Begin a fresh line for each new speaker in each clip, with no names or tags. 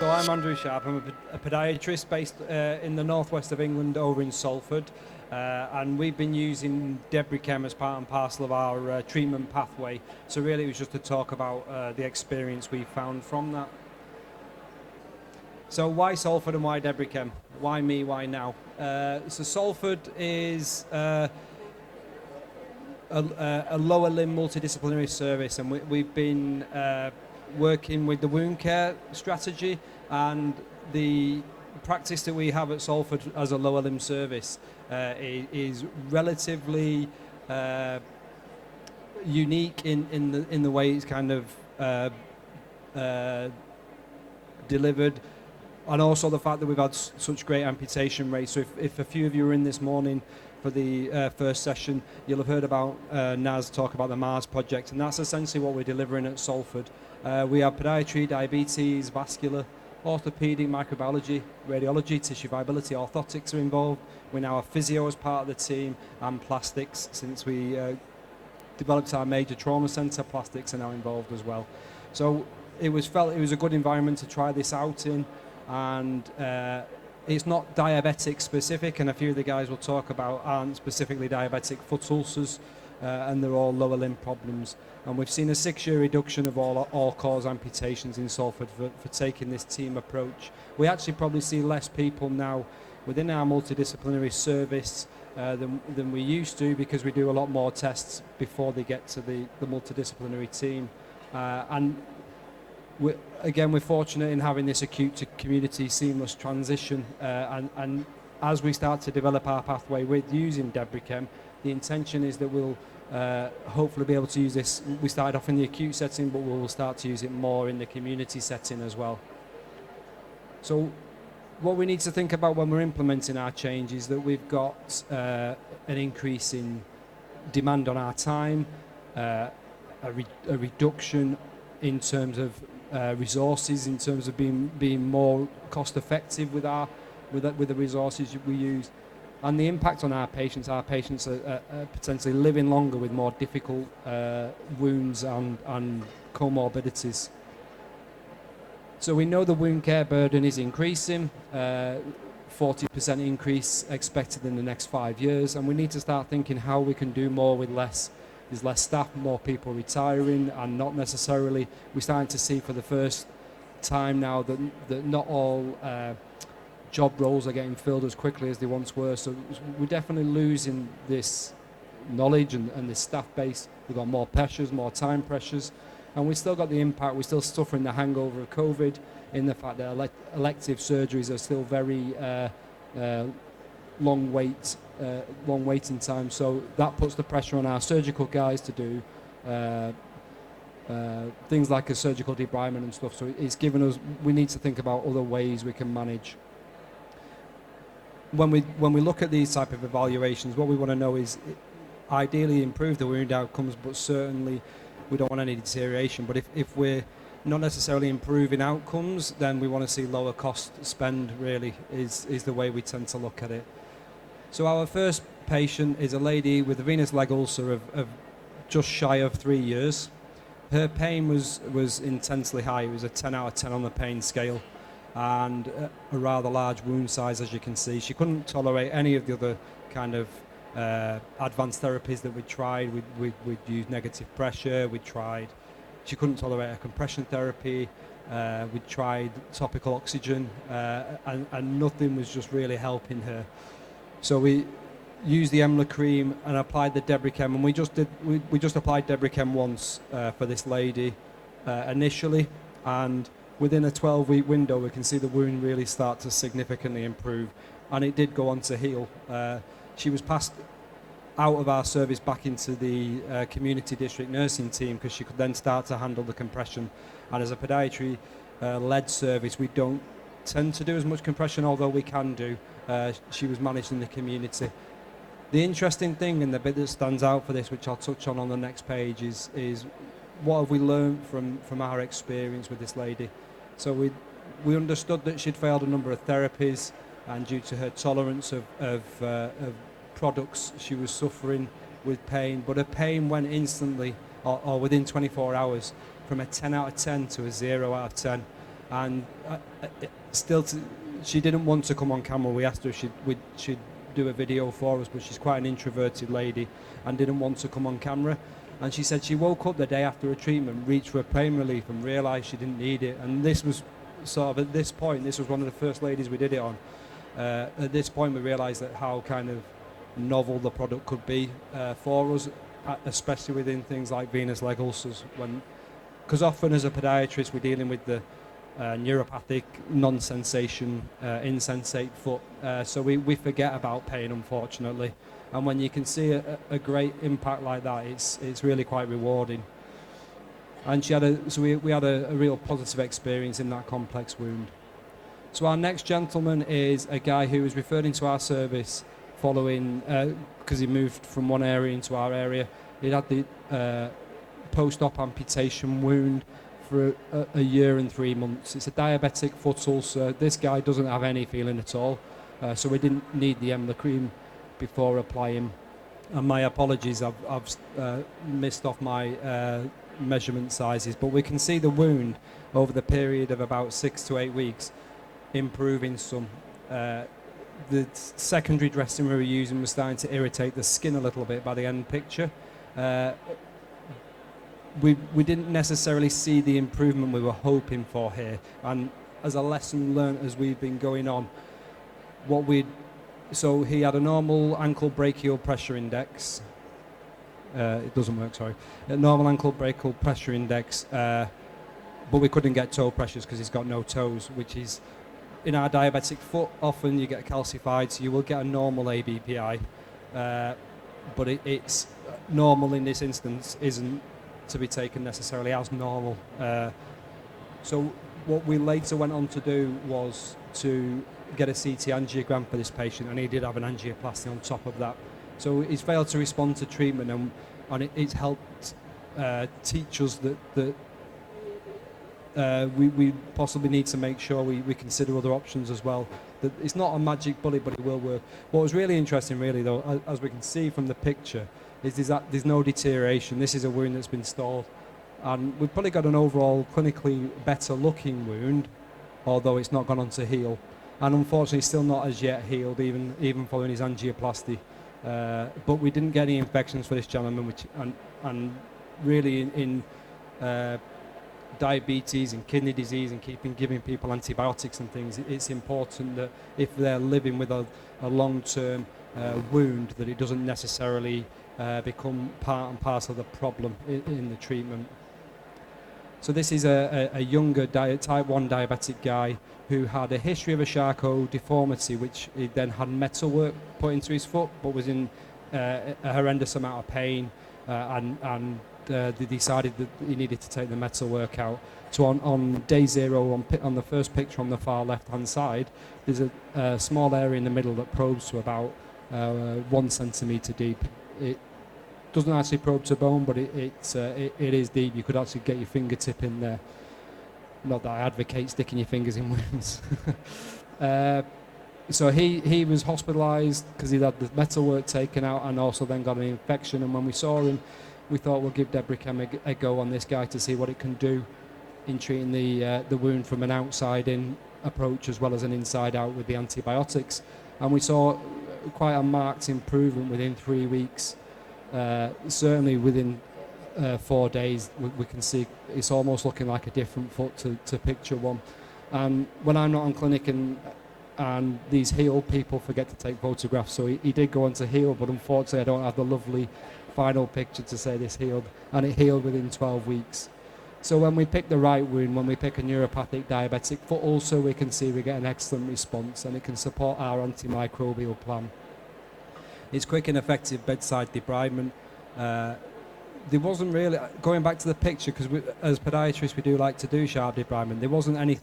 So I'm Andrew Sharpe. I'm a podiatrist based in the northwest of England over in Salford. And we've been using DEBRICHEM as part and parcel of our treatment pathway. So really it was just to talk about the experience we found from that. So why Salford and why DEBRICHEM? Why me, why now? So Salford is a lower limb multidisciplinary service, and we've been working with the wound care strategy, and the practice that we have at Salford as a lower limb service is relatively unique in the way it's kind of delivered, and also the fact that we've had such great amputation rates. So if a few of you were in this morning for the first session, you'll have heard about Naz talk about the Mars project, and that's essentially what we're delivering at Salford. We have podiatry, diabetes, vascular, orthopedic, microbiology, radiology, tissue viability, orthotics are involved. We now have physio as part of the team, and plastics. Since we developed our major trauma centre, plastics are now involved as well. So it was a good environment to try this out in, and it's not diabetic specific, and a few of the guys will talk about aren't specifically diabetic foot ulcers, and they're all lower limb problems. And we've seen a 6-year reduction of all-cause amputations in Salford for taking this team approach. We actually probably see less people now within our multidisciplinary service than we used to, because we do a lot more tests before they get to the multidisciplinary team. And we're fortunate in having this acute to community seamless transition, and as we start to develop our pathway with using DEBRICHEM, the intention is that we'll hopefully be able to use this. We started off in the acute setting, but we'll start to use it more in the community setting as well. So what we need to think about when we're implementing our change is that we've got an increase in demand on our time, a reduction in terms of resources, in terms of being more cost effective with the resources we use, and the impact on our patients. Our patients are potentially living longer with more difficult wounds and comorbidities. So we know the wound care burden is increasing, 40% increase expected in the next 5 years, and we need to start thinking how we can do more with less. There's less staff, more people retiring, and not necessarily, we're starting to see for the first time now that not all job roles are getting filled as quickly as they once were. So we're definitely losing this knowledge and this staff base. We've got more pressures, more time pressures, and we've still got the impact. We're still suffering the hangover of COVID, in the fact that elective surgeries are still very long waiting time. So that puts the pressure on our surgical guys to do things like a surgical debridement and stuff. So it's given us, we need to think about other ways we can manage. When we look at these type of evaluations, what we want to know is ideally improve the wound outcomes, but certainly we don't want any deterioration. But if we're not necessarily improving outcomes, then we want to see lower cost spend, really, is the way we tend to look at it. So our first patient is a lady with a venous leg ulcer of just shy of 3 years. Her pain was intensely high. It was a 10 out of 10 on the pain scale, and a rather large wound size, as you can see. She couldn't tolerate any of the other kind of advanced therapies that we tried. We'd used negative pressure. She couldn't tolerate a compression therapy. We tried topical oxygen, and nothing was just really helping her. So we used the EMLA cream and applied the DEBRICHEM, and we just applied DEBRICHEM once for this lady initially, and within a 12-week window we can see the wound really start to significantly improve, and it did go on to heal. She was passed out of our service back into the community district nursing team, because she could then start to handle the compression. And as a podiatry led service, we don't tend to do as much compression, although we can do. She was managed in the community. The interesting thing, and the bit that stands out for this, which I'll touch on the next page, is what have we learned from our experience with this lady. So we understood that she'd failed a number of therapies, and due to her tolerance of products, she was suffering with pain, but her pain went instantly, or within 24 hours, from a 10 out of 10 to a 0 out of 10. And she didn't want to come on camera. We asked her if she'd do a video for us, but she's quite an introverted lady and didn't want to come on camera. And she said she woke up the day after a treatment, reached for a pain relief and realised she didn't need it. And this was sort of, at this point, this was one of the first ladies we did it on. At this point we realised that how kind of novel the product could be for us, especially within things like venous leg ulcers. Because often as a podiatrist we're dealing with the neuropathic, non-sensation, insensate foot. So we forget about pain, unfortunately. And when you can see a great impact like that, it's really quite rewarding. And we had a real positive experience in that complex wound. So our next gentleman is a guy who was referred into our service following, because he moved from one area into our area. He'd had the post-op amputation wound for a year and 3 months. It's a diabetic foot ulcer. This guy doesn't have any feeling at all, so we didn't need the EMLA cream before applying. And my apologies, I've missed off my measurement sizes, but we can see the wound over the period of about 6 to 8 weeks improving some. The secondary dressing we were using was starting to irritate the skin a little bit by the end picture. We didn't necessarily see the improvement we were hoping for here, and as a lesson learned as we've been going on, so he had a normal ankle brachial pressure index. It doesn't work, sorry. A normal ankle brachial pressure index, but we couldn't get toe pressures because he's got no toes, which is, in our diabetic foot, often you get calcified, so you will get a normal ABPI, but it's normal in this instance isn't to be taken necessarily as normal. So what we later went on to do was to get a CT angiogram for this patient, and he did have an angioplasty on top of that. So he's failed to respond to treatment, and it's helped teach us that we possibly need to make sure we consider other options as well. That it's not a magic bullet, but it will work. What was really interesting, really, though, as we can see from the picture, is that there's no deterioration. This is a wound that's been stalled, and we've probably got an overall clinically better looking wound, although it's not gone on to heal, and unfortunately still not as yet healed, even following his angioplasty. But we didn't get any infections for this gentleman, and really in diabetes and kidney disease and giving people antibiotics and things, it's important that if they're living with a long-term wound, that it doesn't necessarily become part and parcel of the problem in the treatment. So this is a younger type 1 diabetic guy who had a history of a Charcot deformity, which he then had metalwork put into his foot, but was in a horrendous amount of pain, and they decided that he needed to take the metalwork out. So on day 0, on the first picture on the far left-hand side, there's a small area in the middle that probes to about 1 centimetre deep. It doesn't actually probe to bone, but it is deep. You could actually get your fingertip in there. Not that I advocate sticking your fingers in wounds. So he was hospitalised because he had the metalwork taken out and also then got an infection. And when we saw him, we thought we'll give DEBRICHEM a go on this guy to see what it can do in treating the wound from an outside-in approach as well as an inside-out with the antibiotics. And we saw quite a marked improvement within 3 weeks. Certainly within 4 days, we can see it's almost looking like a different foot to picture one. And when I'm not on clinic and these healed, people forget to take photographs, so he did go on to heal, but unfortunately I don't have the lovely final picture to say this healed, and it healed within 12 weeks. So when we pick the right wound, when we pick a neuropathic diabetic foot ulcer, we can see we get an excellent response, and it can support our antimicrobial plan. It's quick and effective bedside debridement. There wasn't really, going back to the picture, because as podiatrists we do like to do sharp debridement, there wasn't any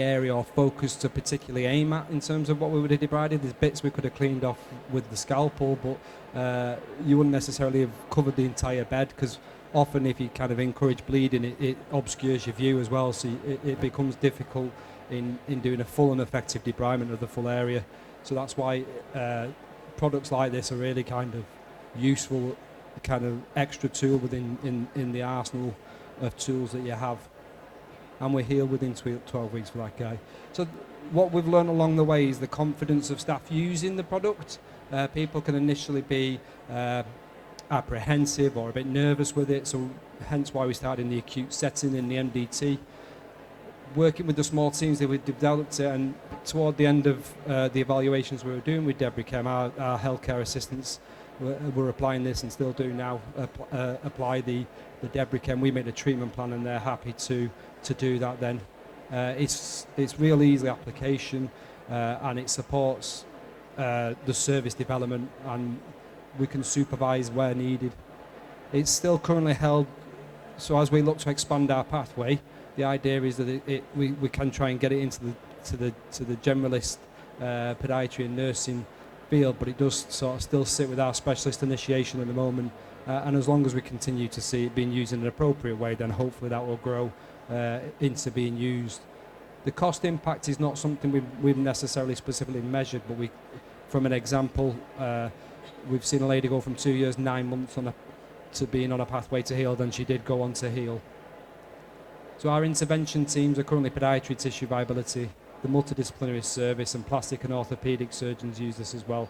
area or focus to particularly aim at in terms of what we would have debrided. There's bits we could have cleaned off with the scalpel, but you wouldn't necessarily have covered the entire bed, because often if you kind of encourage bleeding, it obscures your view as well, so it becomes difficult in doing a full and effective debridement of the full area. So that's why products like this are really kind of useful, kind of extra tool within in the arsenal of tools that you have. and we heal within 12 weeks for that guy. So what we've learned along the way is the confidence of staff using the product. People can initially be apprehensive or a bit nervous with it, so hence why we started in the acute setting in the MDT. Working with the small teams that we developed it, and toward the end of the evaluations we were doing with DEBRICHEM, our healthcare assistants were applying this and still do now apply the DEBRICHEM. We made a treatment plan and they're happy to do that then. It's real easy application and it supports the service development, and we can supervise where needed. It's still currently held, so as we look to expand our pathway, the idea is that we can try and get it into the generalist podiatry and nursing field, but it does sort of still sit with our specialist initiation at the moment, and as long as we continue to see it being used in an appropriate way, then hopefully that will grow into being used. The cost impact is not something we've necessarily specifically measured, but from an example, we've seen a lady go from 2 years, 9 months to being on a pathway to heal than she did go on to heal. So our intervention teams are currently podiatry, tissue viability, the multidisciplinary service, and plastic and orthopaedic surgeons use this as well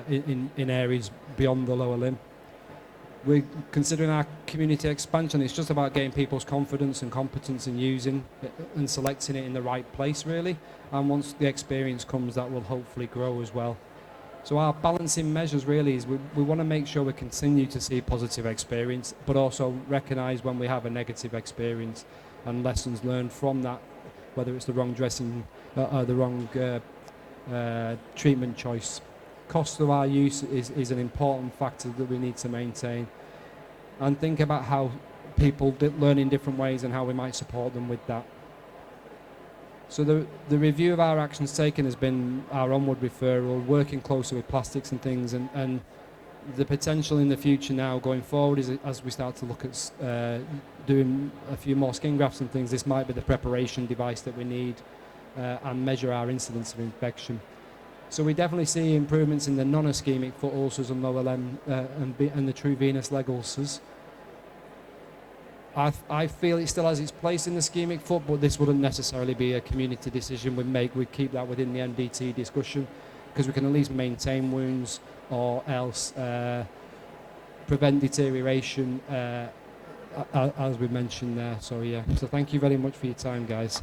in areas beyond the lower limb. We're considering our community expansion. It's just about getting people's confidence and competence in using it and selecting it in the right place, really. And once the experience comes, that will hopefully grow as well. So our balancing measures really is we want to make sure we continue to see positive experience, but also recognise when we have a negative experience and lessons learned from that, whether it's the wrong dressing or the wrong treatment choice. Cost of our use is an important factor that we need to maintain, and think about how people learn in different ways and how we might support them with that. So the review of our actions taken has been our onward referral, working closely with plastics and things, and the potential in the future now going forward is as we start to look at doing a few more skin grafts and things, this might be the preparation device that we need and measure our incidence of infection. So we definitely see improvements in the non-ischemic foot ulcers and lower limb and the true venous leg ulcers. I feel it still has its place in the ischemic foot, but this wouldn't necessarily be a community decision we'd make. We'd keep that within the MDT discussion, because we can at least maintain wounds or else prevent deterioration, as we mentioned there. So yeah, so thank you very much for your time, guys.